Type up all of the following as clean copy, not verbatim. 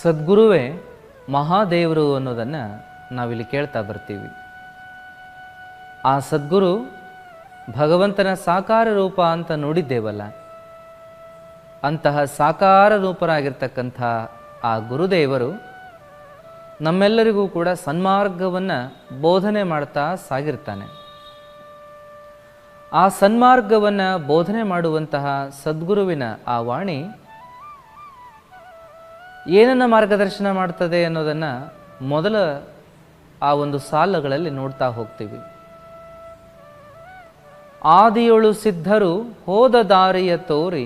ಸದ್ಗುರುವೇ ಮಹಾದೇವರು ಅನ್ನೋದನ್ನು ನಾವಿಲ್ಲಿ ಕೇಳ್ತಾ ಬರ್ತೀವಿ. ಆ ಸದ್ಗುರು ಭಗವಂತನ ಸಾಕಾರ ರೂಪ ಅಂತ ನೋಡಿದ್ದೇವಲ್ಲ, ಅಂತಹ ಸಾಕಾರ ರೂಪರಾಗಿರ್ತಕ್ಕಂಥ ಆ ಗುರುದೇವರು ನಮ್ಮೆಲ್ಲರಿಗೂ ಕೂಡ ಸನ್ಮಾರ್ಗವನ್ನು ಬೋಧನೆ ಮಾಡ್ತಾ ಸಾಗಿರ್ತಾನೆ. ಆ ಸನ್ಮಾರ್ಗವನ್ನು ಬೋಧನೆ ಮಾಡುವಂತಹ ಸದ್ಗುರುವಿನ ಆ ವಾಣಿ ಏನನ್ನ ಮಾರ್ಗದರ್ಶನ ಮಾಡ್ತದೆ ಅನ್ನೋದನ್ನು ಮೊದಲ ಆ ಒಂದು ಸಾಲುಗಳಲ್ಲಿ ನೋಡ್ತಾ ಹೋಗ್ತೀವಿ. ಆದಿಯೊಳು ಸಿದ್ಧರು ಹೋದ ದಾರಿಯ ತೋರಿ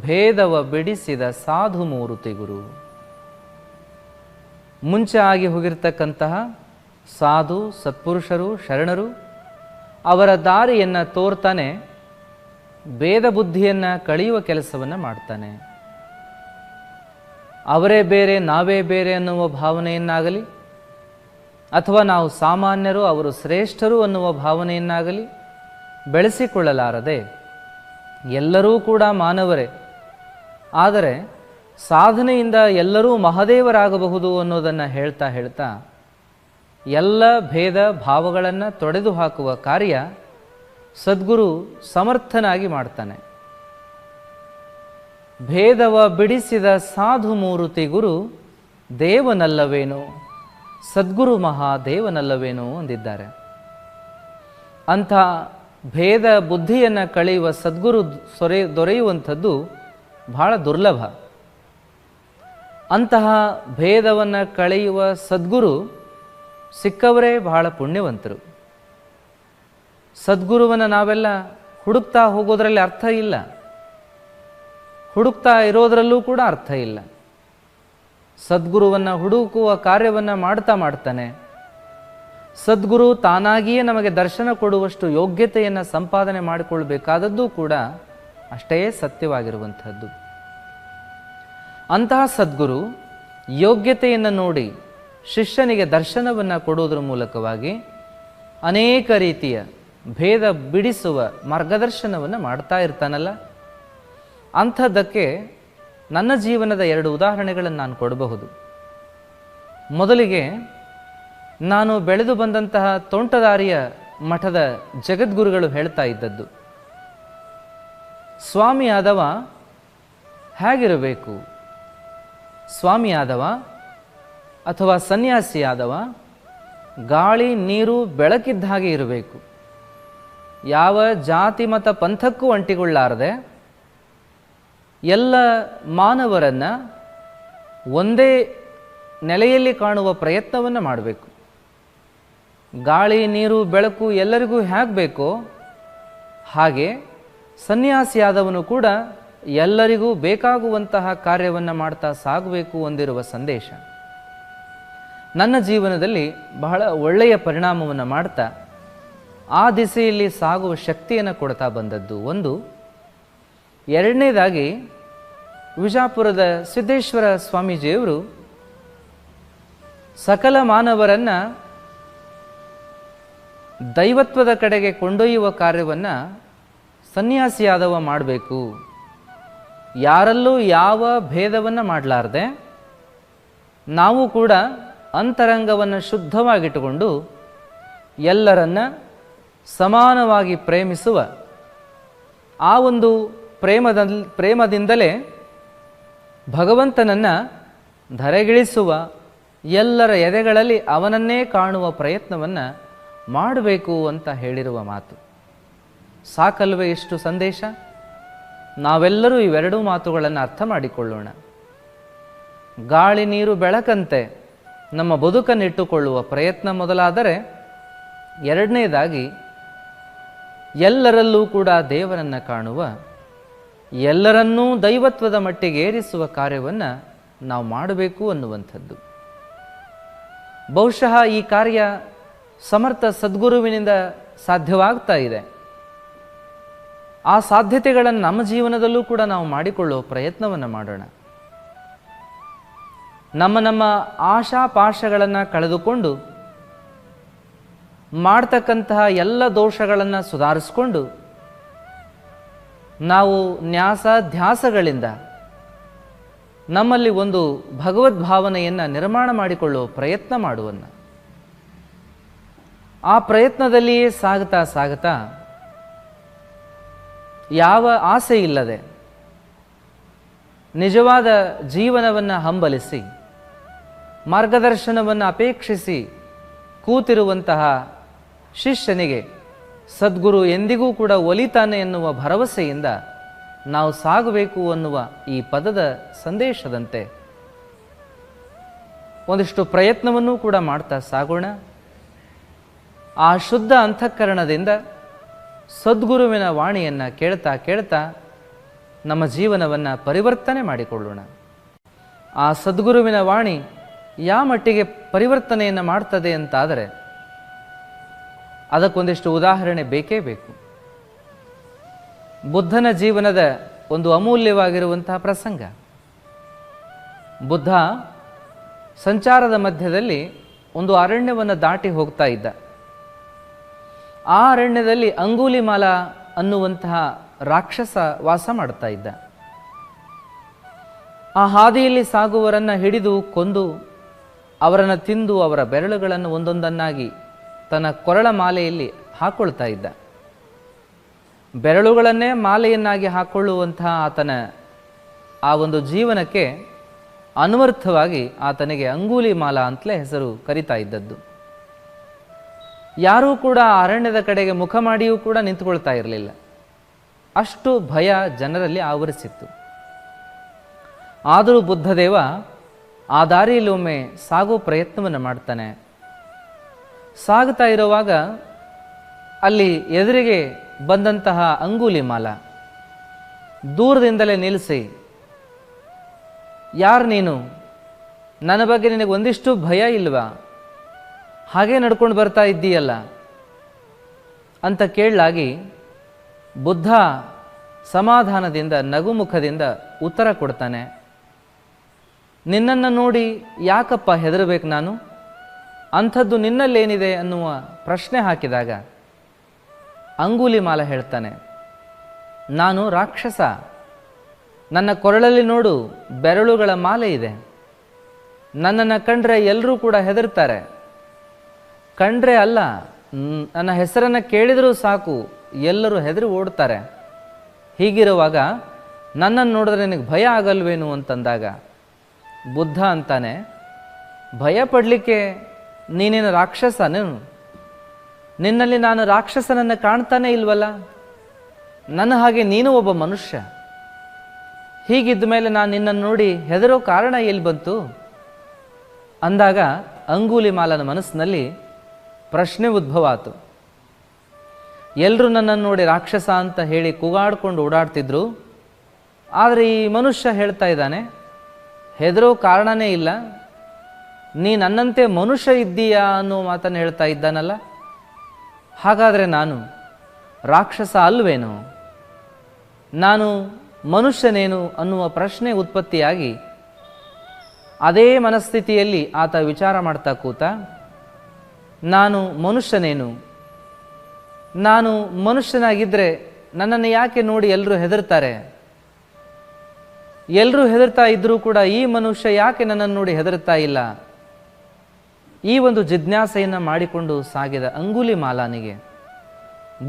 ಭೇದವ ಬಿಡಿಸಿದ ಸಾಧು ಮೂರುತಿ ಗುರು. ಮುಂಚೆ ಆಗಿ ಹೋಗಿರ್ತಕ್ಕಂತಹ ಸಾಧು ಸತ್ಪುರುಷರು ಶರಣರು ಅವರ ದಾರಿಯನ್ನು ತೋರ್ತಾನೆ, ಭೇದ ಬುದ್ಧಿಯನ್ನು ಕಳೆಯುವ ಕೆಲಸವನ್ನು ಮಾಡ್ತಾನೆ. ಅವರೇ ಬೇರೆ ನಾವೇ ಬೇರೆ ಅನ್ನುವ ಭಾವನೆಯನ್ನಾಗಲಿ ಅಥವಾ ನಾವು ಸಾಮಾನ್ಯರು ಅವರು ಶ್ರೇಷ್ಠರು ಅನ್ನುವ ಭಾವನೆಯನ್ನಾಗಲಿ ಬೆಳೆಸಿಕೊಳ್ಳಲಾರದೆ ಎಲ್ಲರೂ ಕೂಡ ಮಾನವರೇ, ಆದರೆ ಸಾಧನೆಯಿಂದ ಎಲ್ಲರೂ ಮಹಾದೇವರಾಗಬಹುದು ಅನ್ನೋದನ್ನು ಹೇಳ್ತಾ ಹೇಳ್ತಾ ಎಲ್ಲ ಭೇದ ಭಾವಗಳನ್ನು ತೊಡೆದು ಹಾಕುವ ಕಾರ್ಯ ಸದ್ಗುರು ಸಮರ್ಥನಾಗಿ ಮಾಡ್ತಾನೆ. ಭೇದವ ಬಿಡಿಸಿದ ಸಾಧು ಮೂರುತಿ ಗುರು ದೇವನಲ್ಲವೇನೋ, ಸದ್ಗುರು ಮಹಾದೇವನಲ್ಲವೇನೋ ಅಂದಿದ್ದಾರೆ. ಅಂಥ ಭೇದ ಬುದ್ಧಿಯನ್ನು ಕಳೆಯುವ ಸದ್ಗುರು ದೊರೆಯುವಂಥದ್ದು ಬಹಳ ದುರ್ಲಭ. ಅಂತಹ ಭೇದವನ್ನು ಕಳೆಯುವ ಸದ್ಗುರು ಸಿಕ್ಕವರೇ ಬಹಳ ಪುಣ್ಯವಂತರು. ಸದ್ಗುರುವನ್ನು ನಾವೆಲ್ಲ ಹುಡುಕ್ತಾ ಹೋಗೋದ್ರಲ್ಲಿ ಅರ್ಥ ಇಲ್ಲ, ಹುಡುಕ್ತಾ ಇರೋದರಲ್ಲೂ ಕೂಡ ಅರ್ಥ ಇಲ್ಲ. ಸದ್ಗುರುವನ್ನು ಹುಡುಕುವ ಕಾರ್ಯವನ್ನು ಮಾಡ್ತಾನೆ. ಸದ್ಗುರು ತಾನಾಗಿಯೇ ನಮಗೆ ದರ್ಶನ ಕೊಡುವಷ್ಟು ಯೋಗ್ಯತೆಯನ್ನು ಸಂಪಾದನೆ ಮಾಡಿಕೊಳ್ಬೇಕಾದದ್ದು ಕೂಡ ಅಷ್ಟೇ ಸತ್ಯವಾಗಿರುವಂಥದ್ದು. ಅಂತಹ ಸದ್ಗುರು ಯೋಗ್ಯತೆಯನ್ನು ನೋಡಿ ಶಿಷ್ಯನಿಗೆ ದರ್ಶನವನ್ನು ಕೊಡುವುದರ ಮೂಲಕವಾಗಿ ಅನೇಕ ರೀತಿಯ ಭೇದ ಬಿಡಿಸುವ ಮಾರ್ಗದರ್ಶನವನ್ನು ಮಾಡ್ತಾ ಇರ್ತಾನಲ್ಲ, ಅಂಥದ್ದಕ್ಕೆ ನನ್ನ ಜೀವನದ 2 ಉದಾಹರಣೆಗಳನ್ನು ನಾನು ಕೊಡಬಹುದು. ಮೊದಲಿಗೆ ನಾನು ಬೆಳೆದು ಬಂದಂತಹ ತೋಂಟದಾರಿಯ ಮಠದ ಜಗದ್ಗುರುಗಳು ಹೇಳ್ತಾ ಇದ್ದದ್ದು, ಸ್ವಾಮಿಯಾದವ ಹೇಗಿರಬೇಕು, ಸ್ವಾಮಿಯಾದವ ಅಥವಾ ಸನ್ಯಾಸಿಯಾದವ ಗಾಳಿ ನೀರು ಬೆಳಕಿದ್ದ ಹಾಗೆ ಇರಬೇಕು. ಯಾವ ಜಾತಿ ಮತ ಪಂಥಕ್ಕೂ ಅಂಟಿಕೊಳ್ಳಾರದೆ ಎಲ್ಲ ಮಾನವರನ್ನು ಒಂದೇ ನೆಲೆಯಲ್ಲಿ ಕಾಣುವ ಪ್ರಯತ್ನವನ್ನು ಮಾಡಬೇಕು. ಗಾಳಿ ನೀರು ಬೆಳಕು ಎಲ್ಲರಿಗೂ ಹೇಗೆ ಬೇಕೋ ಹಾಗೆ ಸನ್ಯಾಸಿಯಾದವನು ಕೂಡ ಎಲ್ಲರಿಗೂ ಬೇಕಾಗುವಂತಹ ಕಾರ್ಯವನ್ನು ಮಾಡ್ತಾ ಸಾಗಬೇಕು ಎಂದಿರುವ ಸಂದೇಶ ನನ್ನ ಜೀವನದಲ್ಲಿ ಬಹಳ ಒಳ್ಳೆಯ ಪರಿಣಾಮವನ್ನು ಮಾಡ್ತಾ ಆ ದಿಸೆಯಲ್ಲಿ ಸಾಗುವ ಶಕ್ತಿಯನ್ನು ಕೊಡ್ತಾ ಬಂದದ್ದು ಒಂದು. ಎರಡನೇದಾಗಿ ವಿಜಾಪುರದ ಸಿದ್ದೇಶ್ವರ ಸ್ವಾಮೀಜಿಯವರು ಸಕಲ ಮಾನವರನ್ನು ದೈವತ್ವದ ಕಡೆಗೆ ಕೊಂಡೊಯ್ಯುವ ಕಾರ್ಯವನ್ನು ಸನ್ಯಾಸಿಯಾದವ ಮಾಡಬೇಕು. ಯಾರಲ್ಲೂ ಯಾವ ಭೇದವನ್ನು ಮಾಡಲಾರದೆ ನಾವು ಕೂಡ ಅಂತರಂಗವನ್ನು ಶುದ್ಧವಾಗಿಟ್ಟುಕೊಂಡು ಎಲ್ಲರನ್ನ ಸಮಾನವಾಗಿ ಪ್ರೇಮಿಸುವ ಆ ಒಂದು ಪ್ರೇಮದಿಂದಲೇ ಭಗವಂತನನ್ನು ಧರೆಗಿಳಿಸುವ, ಎಲ್ಲರ ಎದೆಗಳಲ್ಲಿ ಅವನನ್ನೇ ಕಾಣುವ ಪ್ರಯತ್ನವನ್ನು ಮಾಡಬೇಕು ಅಂತ ಹೇಳಿರುವ ಮಾತು ಸಾಕಲ್ವೇ ಇಷ್ಟು ಸಂದೇಶ? ನಾವೆಲ್ಲರೂ ಇವೆರಡೂ ಮಾತುಗಳನ್ನು ಅರ್ಥ ಮಾಡಿಕೊಳ್ಳೋಣ. ಗಾಳಿ ನೀರು ಬೆಳಕಂತೆ ನಮ್ಮ ಬದುಕನ್ನಿಟ್ಟುಕೊಳ್ಳುವ ಪ್ರಯತ್ನ ಮೊದಲಾದರೆ, ಎರಡನೇದಾಗಿ ಎಲ್ಲರಲ್ಲೂ ಕೂಡ ದೇವರನ್ನು ಕಾಣುವ, ಎಲ್ಲರನ್ನೂ ದೈವತ್ವದ ಮಟ್ಟಿಗೆ ಏರಿಸುವ ಕಾರ್ಯವನ್ನು ನಾವು ಮಾಡಬೇಕು ಅನ್ನುವಂಥದ್ದು. ಬಹುಶಃ ಈ ಕಾರ್ಯ ಸಮರ್ಥ ಸದ್ಗುರುವಿನಿಂದ ಸಾಧ್ಯವಾಗ್ತಾ ಇದೆ. ಆ ಸಾಧ್ಯತೆಗಳನ್ನು ನಮ್ಮ ಜೀವನದಲ್ಲೂ ಕೂಡ ನಾವು ಮಾಡಿಕೊಳ್ಳುವ ಪ್ರಯತ್ನವನ್ನು ಮಾಡೋಣ. ನಮ್ಮ ಆಶಾಪಾಶಗಳನ್ನು ಕಳೆದುಕೊಂಡು ಮಾಡ್ತಕ್ಕಂತಹ ಎಲ್ಲ ದೋಷಗಳನ್ನು ಸುಧಾರಿಸಿಕೊಂಡು ನಾವು ನ್ಯಾಸ ಧ್ಯಾಸಗಳಿಂದ ನಮ್ಮಲ್ಲಿ ಒಂದು ಭಗವದ್ಭಾವನೆಯನ್ನು ನಿರ್ಮಾಣ ಮಾಡಿಕೊಳ್ಳುವ ಪ್ರಯತ್ನ ಮಾಡುವನ್ನ. ಆ ಪ್ರಯತ್ನದಲ್ಲಿಯೇ ಸಾಗುತ್ತಾ ಸಾಗುತ್ತಾ ಯಾವ ಆಸೆ ಇಲ್ಲದೆ ನಿಜವಾದ ಜೀವನವನ್ನು ಹಂಬಲಿಸಿ ಮಾರ್ಗದರ್ಶನವನ್ನು ಅಪೇಕ್ಷಿಸಿ ಕೂತಿರುವಂತಹ ಶಿಷ್ಯನಿಗೆ ಸದ್ಗುರು ಎಂದಿಗೂ ಕೂಡ ಒಲಿತಾನೆ ಎನ್ನುವ ಭರವಸೆಯಿಂದ ನಾವು ಸಾಗಬೇಕು ಅನ್ನುವ ಈ ಪದದ ಸಂದೇಶದಂತೆ ಒಂದಿಷ್ಟು ಪ್ರಯತ್ನವನ್ನೂ ಕೂಡ ಮಾಡ್ತಾ ಸಾಗೋಣ. ಆ ಶುದ್ಧ ಅಂತಃಕರಣದಿಂದ ಸದ್ಗುರುವಿನ ವಾಣಿಯನ್ನು ಕೇಳ್ತಾ ಕೇಳ್ತಾ ನಮ್ಮ ಜೀವನವನ್ನು ಪರಿವರ್ತನೆ ಮಾಡಿಕೊಳ್ಳೋಣ. ಆ ಸದ್ಗುರುವಿನ ವಾಣಿ ಯಾವ ಮಟ್ಟಿಗೆ ಪರಿವರ್ತನೆಯನ್ನು ಮಾಡ್ತದೆ ಅಂತಾದರೆ ಅದಕ್ಕೊಂದಿಷ್ಟು ಉದಾಹರಣೆ ಬೇಕೇ ಬೇಕು. ಬುದ್ಧನ ಜೀವನದ ಒಂದು ಅಮೂಲ್ಯವಾಗಿರುವಂತಹ ಪ್ರಸಂಗ. ಬುದ್ಧ ಸಂಚಾರದ ಮಧ್ಯದಲ್ಲಿ ಒಂದು ಅರಣ್ಯವನ್ನು ದಾಟಿ ಹೋಗ್ತಾ ಇದ್ದ. ಆ ಅರಣ್ಯದಲ್ಲಿ ಅಂಗುಲಿಮಾಲ ಅನ್ನುವಂತಹ ರಾಕ್ಷಸ ವಾಸ ಮಾಡ್ತಾ ಇದ್ದ. ಆ ಹಾದಿಯಲ್ಲಿ ಸಾಗುವವರನ್ನು ಹಿಡಿದು ಕೊಂದು ಅವರನ್ನು ತಿಂದು ಅವರ ಬೆರಳುಗಳನ್ನು ಒಂದೊಂದನ್ನಾಗಿ ತನ್ನ ಕೊರಳ ಮಾಲೆಯಲ್ಲಿ ಹಾಕ್ಕೊಳ್ತಾ ಇದ್ದ. ಬೆರಳುಗಳನ್ನೇ ಮಾಲೆಯನ್ನಾಗಿ ಹಾಕ್ಕೊಳ್ಳುವಂತಹ ಆತನ ಆ ಒಂದು ಜೀವನಕ್ಕೆ ಅನ್ವರ್ಥವಾಗಿ ಆತನಿಗೆ ಅಂಗುಲಿಮಾಲ ಅಂತಲೇ ಹೆಸರು ಕರಿತಾ ಇದ್ದದ್ದು. ಯಾರೂ ಕೂಡ ಅರಣ್ಯದ ಕಡೆಗೆ ಮುಖ ಮಾಡಿಯೂ ಕೂಡ ನಿಂತುಕೊಳ್ತಾ ಇರಲಿಲ್ಲ. ಅಷ್ಟು ಭಯ ಜನರಲ್ಲಿ ಆವರಿಸಿತ್ತು. ಆದರೂ ಬುದ್ಧದೇವ ಆ ದಾರಿಯಲ್ಲಿ ಒಮ್ಮೆ ಸಾಗೋ ಪ್ರಯತ್ನವನ್ನು ಮಾಡ್ತಾನೆ. ಸಾಗುತ್ತಾ ಇರುವಾಗ ಅಲ್ಲಿ ಎದುರಿಗೆ ಬಂದಂತಹ ಅಂಗುಲಿಮಾಲ ದೂರದಿಂದಲೇ ನಿಲ್ಲಿಸಿ, ಯಾರು ನೀನು? ನನ್ನ ಬಗ್ಗೆ ನಿನಗೆ ಒಂದಿಷ್ಟು ಭಯ ಇಲ್ವಾ? ಹಾಗೇ ನಡ್ಕೊಂಡು ಬರ್ತಾ ಇದ್ದೀಯಲ್ಲ ಅಂತ ಕೇಳಲಾಗಿ ಬುದ್ಧ ಸಮಾಧಾನದಿಂದ ನಗುಮುಖದಿಂದ ಉತ್ತರ ಕೊಡ್ತಾನೆ. ನಿನ್ನನ್ನು ನೋಡಿ ಯಾಕಪ್ಪ ಹೆದರಬೇಕು ನಾನು? ಅಂಥದ್ದು ನಿನ್ನಲ್ಲೇನಿದೆ ಅನ್ನುವ ಪ್ರಶ್ನೆ ಹಾಕಿದಾಗ ಅಂಗುಲಿಮಾಲ ಹೇಳ್ತಾನೆ, ನಾನು ರಾಕ್ಷಸ. ನನ್ನ ಕೊರಳಲ್ಲಿ ನೋಡು ಬೆರಳುಗಳ ಮಾಲೆ ಇದೆ. ನನ್ನನ್ನು ಕಂಡ್ರೆ ಎಲ್ಲರೂ ಕೂಡ ಹೆದರ್ತಾರೆ. ಕಂಡ್ರೆ ಅಲ್ಲ, ನನ್ನ ಹೆಸರನ್ನು ಕೇಳಿದರೂ ಸಾಕು ಎಲ್ಲರೂ ಹೆದರಿ ಓಡ್ತಾರೆ. ಹೀಗಿರುವಾಗ ನನ್ನನ್ನು ನೋಡಿದ್ರೆ ನಿನಗೆ ಭಯ ಆಗಲ್ವೇನು ಅಂತಂದಾಗ ಬುದ್ಧ ಅಂತಾನೆ, ಭಯ ಪಡಲಿಕ್ಕೆ ನೀನೇನು ರಾಕ್ಷಸನು? ನಿನ್ನಲ್ಲಿ ನಾನು ರಾಕ್ಷಸನನ್ನು ಕಾಣ್ತಾನೆ ಇಲ್ವಲ್ಲ. ನನ್ನ ಹಾಗೆ ನೀನು ಒಬ್ಬ ಮನುಷ್ಯ. ಹೀಗಿದ್ದ ಮೇಲೆ ನಾನು ನಿನ್ನನ್ನು ನೋಡಿ ಹೆದರೋ ಕಾರಣ ಎಲ್ಲಿ ಬಂತು ಅಂದಾಗ ಅಂಗುಲಿಮಾಲನ ಮನಸ್ಸಿನಲ್ಲಿ ಪ್ರಶ್ನೆ ಉದ್ಭವ ಆಯಿತು. ಎಲ್ಲರೂ ನನ್ನನ್ನು ನೋಡಿ ರಾಕ್ಷಸ ಅಂತ ಹೇಳಿ ಕೂಗಾಡ್ಕೊಂಡು ಓಡಾಡ್ತಿದ್ರು. ಆದರೆ ಈ ಮನುಷ್ಯ ಹೇಳ್ತಾ ಇದ್ದಾನೆ, ಹೆದರೋ ಕಾರಣನೇ ಇಲ್ಲ, ನೀ ನನ್ನಂತೆ ಮನುಷ್ಯ ಇದ್ದೀಯಾ ಅನ್ನೋ ಮಾತನ್ನು ಹೇಳ್ತಾ ಇದ್ದಾನಲ್ಲ. ಹಾಗಾದರೆ ನಾನು ರಾಕ್ಷಸ ಅಲ್ವೇನು? ನಾನು ಮನುಷ್ಯನೇನು ಅನ್ನುವ ಪ್ರಶ್ನೆ ಉತ್ಪತ್ತಿಯಾಗಿ ಅದೇ ಮನಸ್ಥಿತಿಯಲ್ಲಿ ಆತ ವಿಚಾರ ಮಾಡ್ತಾ ಕೂತ, ನಾನು ಮನುಷ್ಯನೇನು? ನಾನು ಮನುಷ್ಯನಾಗಿದ್ದರೆ ನನ್ನನ್ನು ಯಾಕೆ ನೋಡಿ ಎಲ್ಲರೂ ಹೆದರ್ತಾರೆ? ಎಲ್ಲರೂ ಹೆದರ್ತಾ ಇದ್ದರೂ ಕೂಡ ಈ ಮನುಷ್ಯ ಯಾಕೆ ನನ್ನನ್ನು ನೋಡಿ ಹೆದರ್ತಾ ಇಲ್ಲ? ಈ ಒಂದು ಜಿಜ್ಞಾಸೆಯನ್ನು ಮಾಡಿಕೊಂಡು ಸಾಗಿದ ಅಂಗುಲಿಮಾಲನಿಗೆ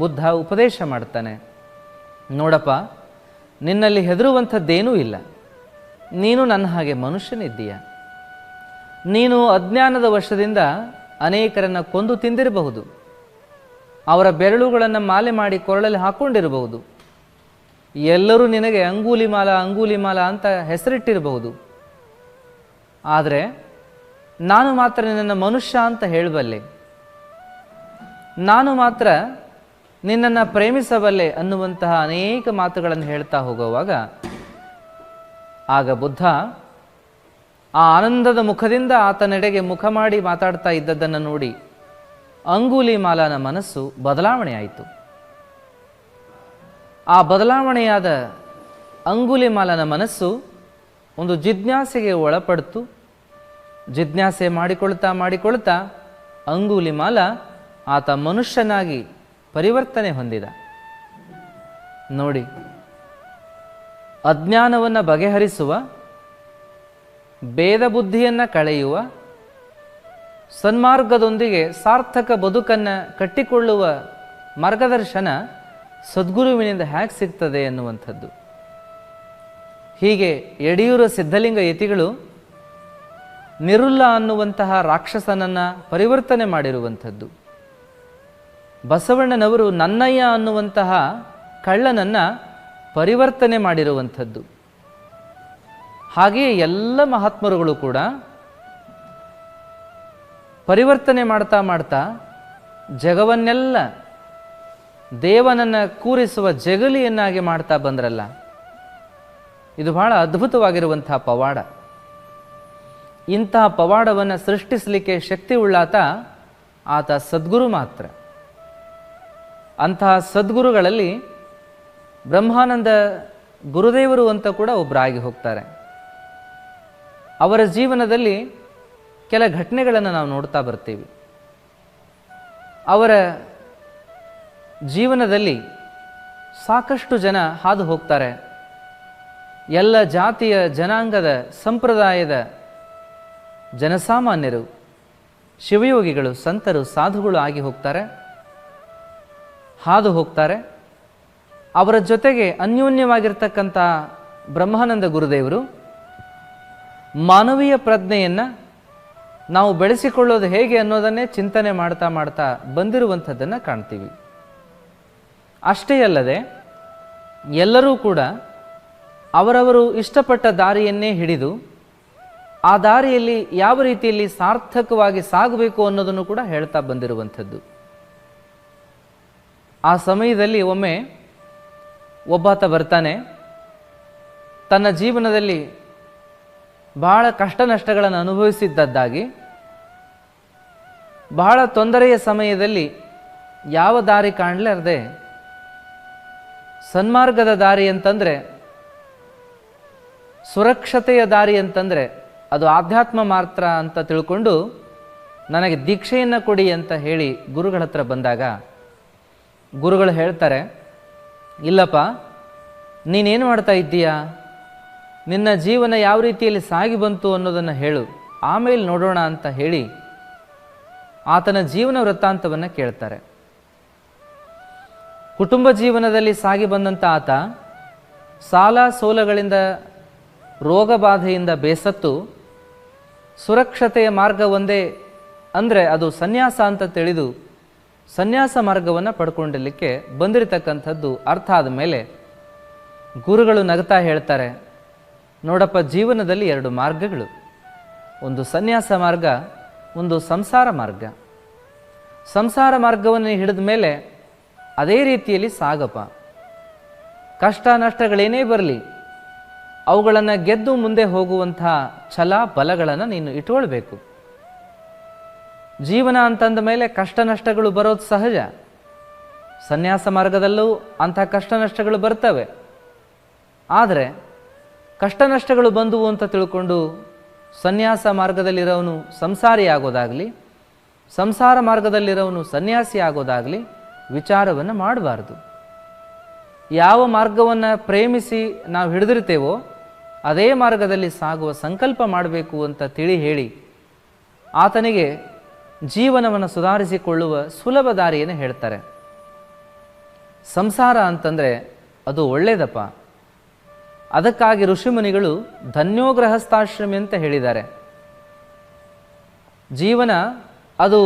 ಬುದ್ಧ ಉಪದೇಶ ಮಾಡ್ತಾನೆ, ನೋಡಪ್ಪ, ನಿನ್ನಲ್ಲಿ ಹೆದರುವಂಥದ್ದೇನೂ ಇಲ್ಲ. ನೀನು ನನ್ನ ಹಾಗೆ ಮನುಷ್ಯನಿದ್ದೀಯ. ನೀನು ಅಜ್ಞಾನದ ವಶದಿಂದ ಅನೇಕರನ್ನು ಕೊಂದು ತಿಂದಿರಬಹುದು. ಅವರ ಬೆರಳುಗಳನ್ನು ಮಾಲೆ ಮಾಡಿ ಕೊರಳಲ್ಲಿ ಹಾಕ್ಕೊಂಡಿರಬಹುದು. ಎಲ್ಲರೂ ನಿನಗೆ ಅಂಗುಲಿಮಾಲ ಅಂಗುಲಿಮಾಲ ಅಂತ ಹೆಸರಿಟ್ಟಿರಬಹುದು. ಆದರೆ ನಾನು ಮಾತ್ರ ನಿನ್ನನ್ನು ಮನುಷ್ಯ ಅಂತ ಹೇಳಬಲ್ಲೆ. ನಾನು ಮಾತ್ರ ನಿನ್ನನ್ನು ಪ್ರೇಮಿಸಬಲ್ಲೆ ಅನ್ನುವಂತಹ ಅನೇಕ ಮಾತುಗಳನ್ನು ಹೇಳ್ತಾ ಹೋಗುವಾಗ ಆಗ ಬುದ್ಧ ಆ ಆನಂದದ ಮುಖದಿಂದ ಆತನೆಡೆಗೆ ಮುಖ ಮಾಡಿ ಮಾತಾಡ್ತಾ ಇದ್ದದ್ದನ್ನು ನೋಡಿ ಅಂಗುಲಿಮಾಲನ ಮನಸ್ಸು ಬದಲಾವಣೆಯಾಯಿತು. ಆ ಬದಲಾವಣೆಯಾದ ಅಂಗುಲಿಮಾಲನ ಮನಸ್ಸು ಒಂದು ಜಿಜ್ಞಾಸೆಗೆ ಒಳಪಡ್ತು. ಜಿಜ್ಞಾಸೆ ಮಾಡಿಕೊಳ್ತಾ ಅಂಗುಲಿಮಾಲ ಆತ ಮನುಷ್ಯನಾಗಿ ಪರಿವರ್ತನೆ ಹೊಂದಿದ. ನೋಡಿ, ಅಜ್ಞಾನವನ್ನು ಬಗೆಹರಿಸುವ ಭೇದ ಬುದ್ಧಿಯನ್ನು ಕಳೆಯುವ, ಸನ್ಮಾರ್ಗದೊಂದಿಗೆ ಸಾರ್ಥಕ ಬದುಕನ್ನು ಕಟ್ಟಿಕೊಳ್ಳುವ ಮಾರ್ಗದರ್ಶನ ಸದ್ಗುರುವಿನಿಂದ ಹೇಗೆ ಸಿಗ್ತದೆ ಎನ್ನುವಂಥದ್ದು. ಹೀಗೆ ಯಡಿಯೂರ ಸಿದ್ಧಲಿಂಗ ಯತಿಗಳು ನಿರುಲ್ಲ ಅನ್ನುವಂತಹ ರಾಕ್ಷಸನನ್ನು ಪರಿವರ್ತನೆ ಮಾಡಿರುವಂಥದ್ದು. ಬಸವಣ್ಣನವರು ನನ್ನಯ್ಯ ಅನ್ನುವಂತಹ ಕಳ್ಳನನ್ನು ಪರಿವರ್ತನೆ ಮಾಡಿರುವಂಥದ್ದು. ಹಾಗೆಯೇ ಎಲ್ಲ ಮಹಾತ್ಮರುಗಳು ಕೂಡ ಪರಿವರ್ತನೆ ಮಾಡ್ತಾ ಮಾಡ್ತಾ ಜಗವನ್ನೆಲ್ಲ ದೇವನನ್ನು ಕೂರಿಸುವ ಜಗಲಿಯನ್ನಾಗಿ ಮಾಡ್ತಾ ಬಂದ್ರಲ್ಲ. ಇದು ಬಹಳ ಅದ್ಭುತವಾಗಿರುವಂತಹ ಪವಾಡ. ಇಂತಹ ಪವಾಡವನ್ನು ಸೃಷ್ಟಿಸಲಿಕ್ಕೆ ಶಕ್ತಿ ಉಳ್ಳಾತ ಆತ ಸದ್ಗುರು ಮಾತ್ರ. ಅಂತಹ ಸದ್ಗುರುಗಳಲ್ಲಿ ಬ್ರಹ್ಮಾನಂದ ಗುರುದೇವರು ಅಂತ ಕೂಡ ಒಬ್ಬರಾಗಿ ಹೋಗ್ತಾರೆ. ಅವರ ಜೀವನದಲ್ಲಿ ಕೆಲ ಘಟನೆಗಳನ್ನು ನಾವು ನೋಡ್ತಾ ಬರ್ತೀವಿ. ಅವರ ಜೀವನದಲ್ಲಿ ಸಾಕಷ್ಟು ಜನ ಹಾದು ಹೋಗ್ತಾರೆ. ಎಲ್ಲ ಜಾತಿಯ ಜನಾಂಗದ ಸಂಪ್ರದಾಯದ ಜನಸಾಮಾನ್ಯರು, ಶಿವಯೋಗಿಗಳು, ಸಂತರು, ಸಾಧುಗಳು ಆಗಿ ಹೋಗ್ತಾರೆ, ಹಾದು ಹೋಗ್ತಾರೆ. ಅವರ ಜೊತೆಗೆ ಅನ್ಯೋನ್ಯವಾಗಿರ್ತಕ್ಕಂಥ ಬ್ರಹ್ಮಾನಂದ ಗುರುದೇವರು ಮಾನವೀಯ ಪ್ರಜ್ಞೆಯನ್ನು ನಾವು ಬೆಳೆಸಿಕೊಳ್ಳೋದು ಹೇಗೆ ಅನ್ನೋದನ್ನೇ ಚಿಂತನೆ ಮಾಡ್ತಾ ಮಾಡ್ತಾ ಬಂದಿರುವಂಥದ್ದನ್ನು ಕಾಣ್ತೀವಿ. ಅಷ್ಟೇ ಅಲ್ಲದೆ ಎಲ್ಲರೂ ಕೂಡ ಅವರವರು ಇಷ್ಟಪಟ್ಟ ದಾರಿಯನ್ನೇ ಹಿಡಿದು ಆ ದಾರಿಯಲ್ಲಿ ಯಾವ ರೀತಿಯಲ್ಲಿ ಸಾರ್ಥಕವಾಗಿ ಸಾಗಬೇಕು ಅನ್ನೋದನ್ನು ಕೂಡ ಹೇಳ್ತಾ ಬಂದಿರುವಂಥದ್ದು. ಆ ಸಮಯದಲ್ಲಿ ಒಮ್ಮೆ ಒಬ್ಬಾತ ಬರ್ತಾನೆ. ತನ್ನ ಜೀವನದಲ್ಲಿ ಬಹಳ ಕಷ್ಟ ನಷ್ಟಗಳನ್ನು ಅನುಭವಿಸಿದ್ದದ್ದಾಗಿ, ಬಹಳ ತೊಂದರೆಯ ಸಮಯದಲ್ಲಿ ಯಾವ ದಾರಿ ಕಾಣಲಾರದೆ ಸನ್ಮಾರ್ಗದ ದಾರಿ ಅಂತಂದರೆ, ಸುರಕ್ಷತೆಯ ದಾರಿ ಅಂತಂದರೆ ಅದು ಆಧ್ಯಾತ್ಮ ಮಾತ್ರ ಅಂತ ತಿಳ್ಕೊಂಡು ನನಗೆ ದೀಕ್ಷೆಯನ್ನು ಕೊಡಿ ಅಂತ ಹೇಳಿ ಗುರುಗಳ ಹತ್ರ ಬಂದಾಗ ಗುರುಗಳು ಹೇಳ್ತಾರೆ, ಇಲ್ಲಪ್ಪ, ನೀನೇನು ಮಾಡ್ತಾ ಇದ್ದೀಯಾ, ನಿನ್ನ ಜೀವನ ಯಾವ ರೀತಿಯಲ್ಲಿ ಸಾಗಿ ಬಂತು ಅನ್ನೋದನ್ನು ಹೇಳು, ಆಮೇಲೆ ನೋಡೋಣ ಅಂತ ಹೇಳಿ ಆತನ ಜೀವನ ವೃತ್ತಾಂತವನ್ನು ಕೇಳ್ತಾರೆ. ಕುಟುಂಬ ಜೀವನದಲ್ಲಿ ಸಾಗಿ ಬಂದಂಥ ಆತ ಸಾಲ ಸೋಲಗಳಿಂದ, ರೋಗ ಬಾಧೆಯಿಂದ ಬೇಸತ್ತು ಸುರಕ್ಷತೆಯ ಮಾರ್ಗ ಒಂದೇ ಅಂದರೆ ಅದು ಸನ್ಯಾಸ ಅಂತ ತಿಳಿದು ಸನ್ಯಾಸ ಮಾರ್ಗವನ್ನು ಪಡ್ಕೊಂಡಿರಲಿಕ್ಕೆ ಬಂದಿರತಕ್ಕಂಥದ್ದು ಅರ್ಥ ಆದ ಮೇಲೆ ಗುರುಗಳು ನಗ್ತಾ ಹೇಳ್ತಾರೆ, ನೋಡಪ್ಪ, ಜೀವನದಲ್ಲಿ ಎರಡು ಮಾರ್ಗಗಳು, ಒಂದು ಸನ್ಯಾಸ ಮಾರ್ಗ, ಒಂದು ಸಂಸಾರ ಮಾರ್ಗ. ಸಂಸಾರ ಮಾರ್ಗವನ್ನು ಹಿಡಿದ ಮೇಲೆ ಅದೇ ರೀತಿಯಲ್ಲಿ ಸಾಗಪ್ಪ. ಕಷ್ಟ ನಷ್ಟಗಳೇನೇ ಬರಲಿ ಅವುಗಳನ್ನು ಗೆದ್ದು ಮುಂದೆ ಹೋಗುವಂಥ ಛಲ ಬಲಗಳನ್ನು ನೀನು ಇಟ್ಕೊಳ್ಬೇಕು. ಜೀವನ ಅಂತಂದ ಮೇಲೆ ಕಷ್ಟ ನಷ್ಟಗಳು ಬರೋದು ಸಹಜ. ಸನ್ಯಾಸ ಮಾರ್ಗದಲ್ಲೂ ಅಂಥ ಕಷ್ಟ ನಷ್ಟಗಳು ಬರ್ತವೆ. ಆದರೆ ಕಷ್ಟ ನಷ್ಟಗಳು ಬಂದುವು ಅಂತ ತಿಳ್ಕೊಂಡು ಸನ್ಯಾಸ ಮಾರ್ಗದಲ್ಲಿರೋನು ಸಂಸಾರಿ ಆಗೋದಾಗಲಿ, ಸಂಸಾರ ಮಾರ್ಗದಲ್ಲಿರೋನು ಸನ್ಯಾಸಿ ಆಗೋದಾಗಲಿ ವಿಚಾರವನ್ನು ಮಾಡಬಾರ್ದು. ಯಾವ ಮಾರ್ಗವನ್ನು ಪ್ರೇಮಿಸಿ ನಾವು ಹಿಡಿದಿರ್ತೇವೋ ಅದೇ ಮಾರ್ಗದಲ್ಲಿ ಸಾಗುವ ಸಂಕಲ್ಪ ಮಾಡಬೇಕು ಅಂತ ತಿಳಿ ಹೇಳಿ ಆತನಿಗೆ ಜೀವನವನ್ನು ಸುಧಾರಿಸಿಕೊಳ್ಳುವ ಸುಲಭ ದಾರಿಯನ್ನು ಹೇಳ್ತಾರೆ. ಸಂಸಾರ ಅಂತಂದರೆ ಅದು ಒಳ್ಳೆಯದಪ್ಪ. ಅದಕ್ಕಾಗಿ ಋಷಿಮುನಿಗಳು ಧನ್ಯೋ ಗೃಹಸ್ಥಾಶ್ರಮಿ ಅಂತ ಹೇಳಿದ್ದಾರೆ. ಜೀವನ ಅದು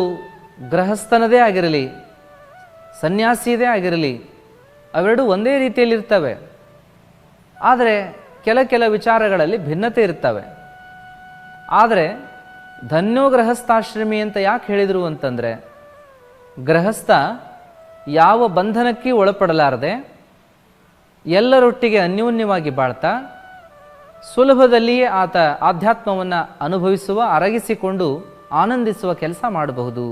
ಗೃಹಸ್ಥನದೇ ಆಗಿರಲಿ, ಸನ್ಯಾಸಿಯದೇ ಆಗಿರಲಿ, ಅವೆರಡೂ ಒಂದೇ ರೀತಿಯಲ್ಲಿರ್ತವೆ. ಆದರೆ ಕೆಲ ವಿಚಾರಗಳಲ್ಲಿ ಭಿನ್ನತೆ ಇರ್ತವೆ. ಆದರೆ ಧನ್ಯೋ ಗೃಹಸ್ಥಾಶ್ರಮಿ ಅಂತ ಯಾಕೆ ಹೇಳಿದರು ಅಂತಂದರೆ, ಗೃಹಸ್ಥ ಯಾವ ಬಂಧನಕ್ಕೆ ಒಳಪಡಲಾರದೆ ಎಲ್ಲರೊಟ್ಟಿಗೆ ಅನ್ಯೋನ್ಯವಾಗಿ ಬಾಳ್ತಾ ಸುಲಭದಲ್ಲಿಯೇ ಆತ ಆಧ್ಯಾತ್ಮವನ್ನು ಅನುಭವಿಸುವ, ಅರಗಿಸಿಕೊಂಡು ಆನಂದಿಸುವ ಕೆಲಸ ಮಾಡಬಹುದು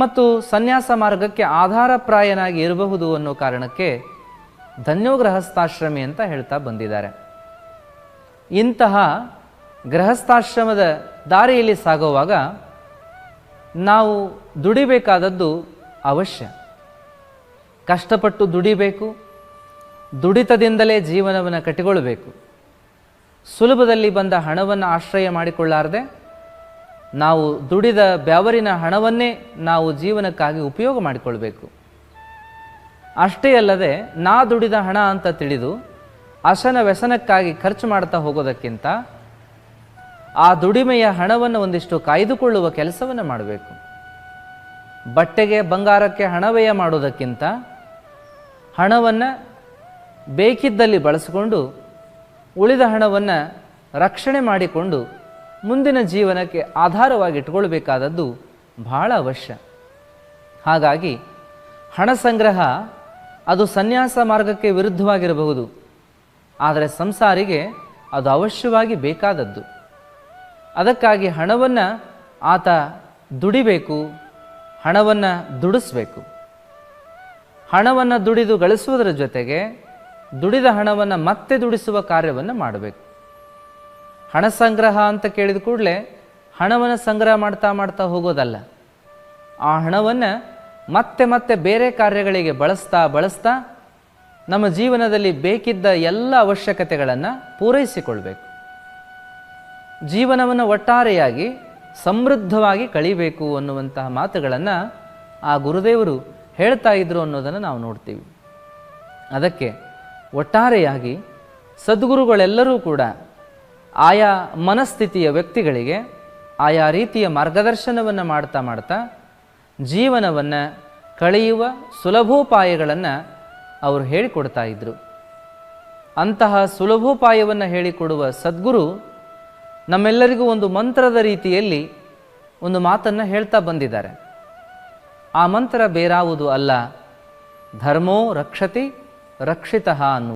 ಮತ್ತು ಸನ್ಯಾಸ ಮಾರ್ಗಕ್ಕೆ ಆಧಾರಪ್ರಾಯನಾಗಿ ಇರಬಹುದು ಅನ್ನೋ ಕಾರಣಕ್ಕೆ ಧನ್ಯೋ ಗೃಹಸ್ಥಾಶ್ರಮಿ ಅಂತ ಹೇಳ್ತಾ ಬಂದಿದ್ದಾರೆ. ಇಂತಹ ಗೃಹಸ್ಥಾಶ್ರಮದ ದಾರಿಯಲ್ಲಿ ಸಾಗುವಾಗ ನಾವು ದುಡಿಬೇಕಾದದ್ದು ಅವಶ್ಯ. ಕಷ್ಟಪಟ್ಟು ದುಡಿಬೇಕು, ದುಡಿತದಿಂದಲೇ ಜೀವನವನ್ನು ಕಟ್ಟಿಕೊಳ್ಳಬೇಕು. ಸುಲಭದಲ್ಲಿ ಬಂದ ಹಣವನ್ನು ಆಶ್ರಯ ಮಾಡಿಕೊಳ್ಳಾರದೆ ನಾವು ದುಡಿದ ಬೆವರಿನ ಹಣವನ್ನೇ ನಾವು ಜೀವನಕ್ಕಾಗಿ ಉಪಯೋಗ ಮಾಡಿಕೊಳ್ಬೇಕು. ಅಷ್ಟೇ ಅಲ್ಲದೆ ನಾ ದುಡಿದ ಹಣ ಅಂತ ತಿಳಿದು ಅಸನ ವ್ಯಸನಕ್ಕಾಗಿ ಖರ್ಚು ಮಾಡ್ತಾ ಹೋಗೋದಕ್ಕಿಂತ ಆ ದುಡಿಮೆಯ ಹಣವನ್ನು ಒಂದಿಷ್ಟು ಕಾಯ್ದುಕೊಳ್ಳುವ ಕೆಲಸವನ್ನು ಮಾಡಬೇಕು. ಬಟ್ಟೆಗೆ ಬಂಗಾರಕ್ಕೆ ಹಣ ವ್ಯಯ ಮಾಡೋದಕ್ಕಿಂತ ಹಣವನ್ನು ಬೇಕಿದ್ದಲ್ಲಿ ಬಳಸಿಕೊಂಡು ಉಳಿದ ಹಣವನ್ನು ರಕ್ಷಣೆ ಮಾಡಿಕೊಂಡು ಮುಂದಿನ ಜೀವನಕ್ಕೆ ಆಧಾರವಾಗಿ ಇಟ್ಕೊಳ್ಬೇಕಾದದ್ದು ಬಹಳ ಅವಶ್ಯ. ಹಾಗಾಗಿ ಹಣ ಸಂಗ್ರಹ ಅದು ಸನ್ಯಾಸ ಮಾರ್ಗಕ್ಕೆ ವಿರುದ್ಧವಾಗಿರಬಹುದು, ಆದರೆ ಸಂಸಾರಿಗೆ ಅದು ಅವಶ್ಯವಾಗಿ ಬೇಕಾದದ್ದು. ಅದಕ್ಕಾಗಿ ಹಣವನ್ನು ಆತ ದುಡಿಬೇಕು, ಹಣವನ್ನು ದುಡಿಸ್ಬೇಕು. ಹಣವನ್ನು ದುಡಿದು ಗಳಿಸುವುದರ ಜೊತೆಗೆ ದುಡಿದ ಹಣವನ್ನು ಮತ್ತೆ ದುಡಿಸುವ ಕಾರ್ಯವನ್ನು ಮಾಡಬೇಕು. ಹಣ ಸಂಗ್ರಹ ಅಂತ ಕೇಳಿದ ಕೂಡಲೇ ಹಣವನ್ನು ಸಂಗ್ರಹ ಮಾಡ್ತಾ ಮಾಡ್ತಾ ಹೋಗೋದಲ್ಲ. ಆ ಹಣವನ್ನು ಮತ್ತೆ ಮತ್ತೆ ಬೇರೆ ಕಾರ್ಯಗಳಿಗೆ ಬಳಸ್ತಾ ನಮ್ಮ ಜೀವನದಲ್ಲಿ ಬೇಕಿದ್ದ ಎಲ್ಲ ಅವಶ್ಯಕತೆಗಳನ್ನು ಪೂರೈಸಿಕೊಳ್ಬೇಕು. ಜೀವನವನ್ನು ಒಟ್ಟಾರೆಯಾಗಿ ಸಮೃದ್ಧವಾಗಿ ಕಳೀಬೇಕು ಅನ್ನುವಂತಹ ಮಾತುಗಳನ್ನು ಆ ಗುರುದೇವರು ಹೇಳ್ತಾ ಇದ್ರು ಅನ್ನೋದನ್ನು ನಾವು ನೋಡ್ತೀವಿ. ಅದಕ್ಕೆ ಒಟ್ಟಾರೆಯಾಗಿ ಸದ್ಗುರುಗಳೆಲ್ಲರೂ ಕೂಡ ಆಯಾ ಮನಸ್ಥಿತಿಯ ವ್ಯಕ್ತಿಗಳಿಗೆ ಆಯಾ ರೀತಿಯ ಮಾರ್ಗದರ್ಶನವನ್ನು ಮಾಡ್ತಾ ಜೀವನವನ್ನು ಕಳೆಯುವ ಸುಲಭೋಪಾಯಗಳನ್ನು ಅವರು ಹೇಳಿಕೊಡ್ತಾ ಇದ್ದರು. ಅಂತಹ ಸುಲಭೋಪಾಯವನ್ನು ಹೇಳಿಕೊಡುವ ಸದ್ಗುರು ನಮ್ಮೆಲ್ಲರಿಗೂ ಒಂದು ಮಂತ್ರದ ರೀತಿಯಲ್ಲಿ ಒಂದು ಮಾತನ್ನು ಹೇಳ್ತಾ ಬಂದಿದ್ದಾರೆ. ಆ ಮಂತ್ರ ಬೇರಾವುದು ಅಲ್ಲ, ಧರ್ಮೋ ರಕ್ಷತಿ ರಕ್ಷಿತಃ ಅನ್ನುವುದು.